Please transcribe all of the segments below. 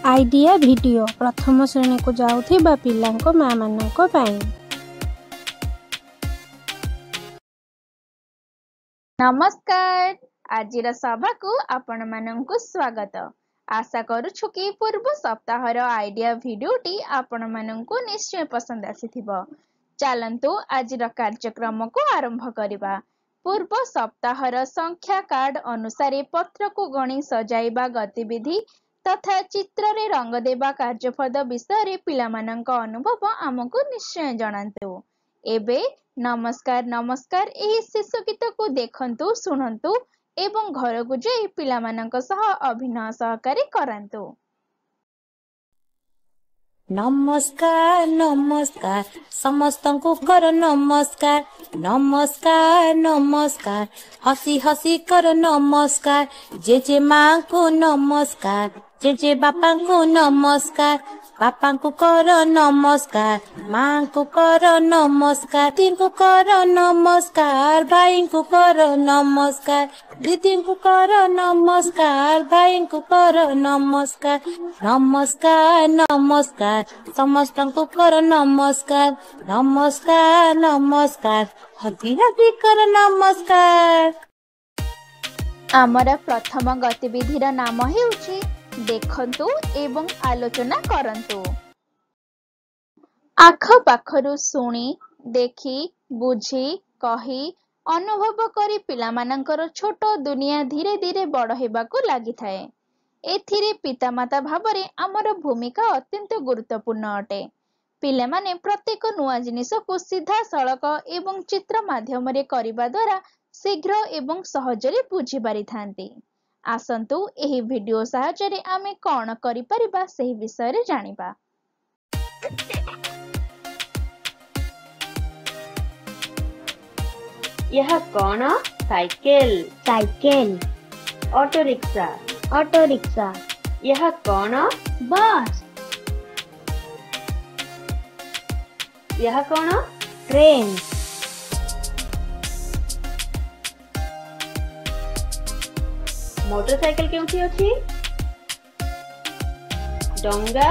Idea video प्रथम श्रेणी को जाउथिबा पिलांको माँ मानंको पाई। नमस्कार, आजिर सभा को आपण मानंको स्वागत। आशा करूछु कि पूर्व सप्ताहर आइडिया भिडियोटी आपण मानंको निश्चय पसंद आसीथिबो। चलंतु आजिर कार्यक्रम को आरंभ करिबा। पूर्व सप्ताहर संख्या कार्ड अनुसार पत्र को गणी सजाइबा गतिविधि तथा चित्र रे रंग देबा कार्यपद विषय पिलामानंक अनुभव आमको निश्चय जणांतु। एबे नमस्कार नमस्कार एही शिशु गीत को देखंतु सुनंतु एवं घर को जाई पिलामानंक सह अभिनय सहकारी करांतु। नमस्कार नमस्कार समस्तंकु कर नमस्कार नमस्कार नमस्कार हसी हसी कर नमस्कार जेजे माँ को नमस्कार जेजे बापा को नमस्कार बापा को कर नमस्कार माँ को कर नमस्कार तीन को कर नमस्कार भाई को कर नमस्कार दीदी को कर नमस्कार भाई को कर नमस्कार नमस्कार नमस्कार समस्त को कर नमस्कार नमस्कार नमस्कार हसी हसी कर नमस्कार। आमर प्रथम गतिविधिर नाम हेउछि देखंतु एवं आलोचना करंतु। आख पाखरु सुनी देखी बुझी कही अनुभव करी पिलामानंकर छोट दुनिया धीरे धीरे बड़ हेबाकु लागिथाए। एथिरे पितामाता भावरे आमर भूमिका अत्यंत गुरुत्वपूर्ण अटे। पिलेमाने प्रत्येक नुआ जिनिस को सीधा सड़क एवं चित्र माध्यम रे करिबा द्वारा शीघ्र एवं सहजरे बुझी पारिथांती। आसंतु एही वीडियो सहायतारे आमे कोन करि परिबा सेही विषय रे जानिबा। यह कौन? Cycle cycle auto rickshaw auto rickshaw यह कौन? बस यह कौन? ट्रेन मोटरसाइकिल केउठी अछि? डोंगा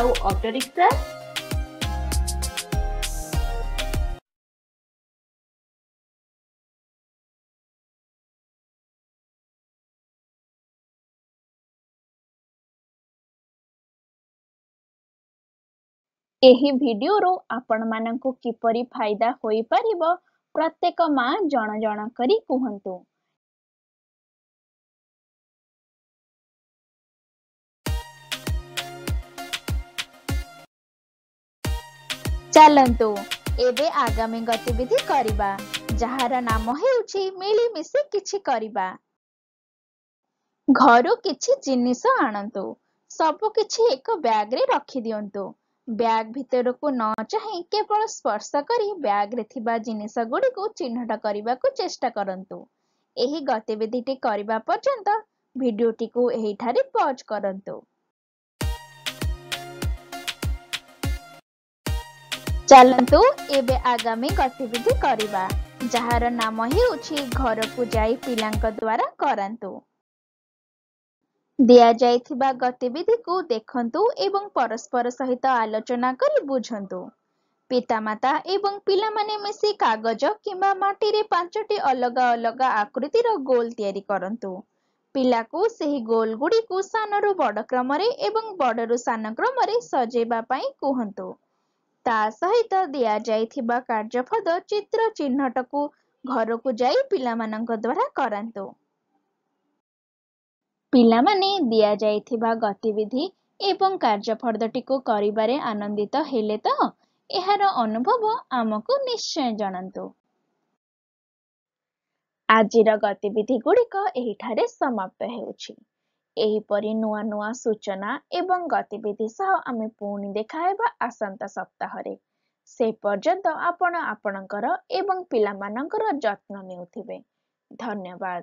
आउ ऑटो रिक्शा एही वीडियो रो आपण मानंको किपरि फायदा होई परिबो प्रत्येक माँ जण जण करी कुहंतु। चलंतु एबे आगामी गतिविधि करिबा जहार नाम हेउछि मिली मिसी किछि करिबा। घरु किछि जिनिस आनंतु सब किछि एक बैग रे रखि दियंतु। बैग भितर को न चाहि केवल स्पर्श करी बैग रे थिबा जिनिस गुडी को चिन्हट करिबा को चेष्टा करंतु। एही गतिविधिटी करिबा पर्यंत भिडियोटी को एही ठारे पॉज करंतु। चलंतु एबे आगामी गतिविधि करिबा जहार नाम हेउछि घर को जाई पिलांक द्वारा करंतु। दिया जाइथिबा गतिविधि को देखंतु एवं परस्पर सहित आलोचना करी बुझंतु। पितामाता एवं पिलामाने मिसी कागज किंबा माटी रे 5टी अलग अलग आकृतिर गोल तयारी करंतु। पिला को सेही गोल गुडी को सानरु बड़ क्रम रे एवं बड़रु सान क्रम रे सजेबा पई कुहंतु। ता सहित दिया जाइथिबा कार्यपद चित्र चिन्हट को घर को जाई पिलामानंक द्वारा करंतु। पिलामाने दिया जाइथिबा गतिविधि एवं कार्यपदटी को करिबारे आनंदित हेले तो एहार अनुभव आमको निश्चय जणांतु। आजिर गतिविधि गुड़िक एही ठारे समाप्त हेउछि। एहीपरि नुआ नुआ सूचना एवं गतिविधि सह आमे पुणी देखाएबा आसंता सप्ताहरे। से पर्यंत आपण आपणकर एवं पिलामानकर जत्न नेउथिबे। धन्यवाद।